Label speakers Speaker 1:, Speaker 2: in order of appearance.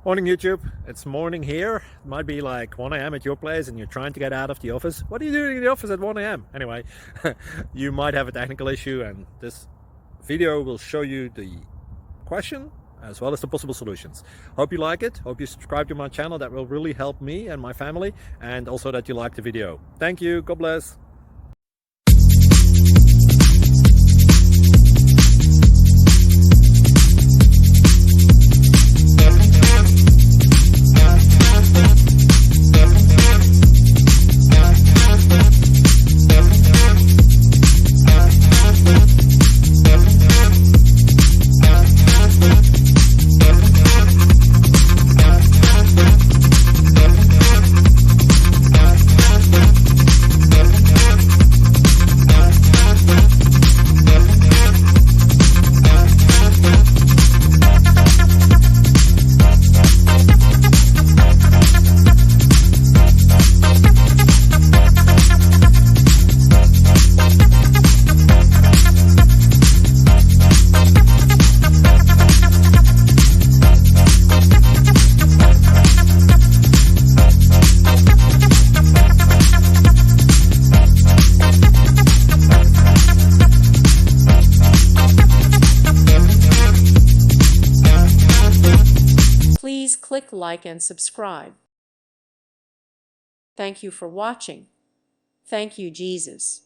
Speaker 1: Morning YouTube, it's morning here. It might be like 1 a.m. at your place and you're trying to get out of the office. What are you doing in the office at 1 a.m.? Anyway, you might have a technical issue and this video will show you the question as well as the possible solutions. Hope you like it, hope you subscribe to my channel. That will really help me and my family, and also that you like the video. Thank you, God bless.
Speaker 2: Please click like and subscribe. Thank you for watching. Thank you, Jesus.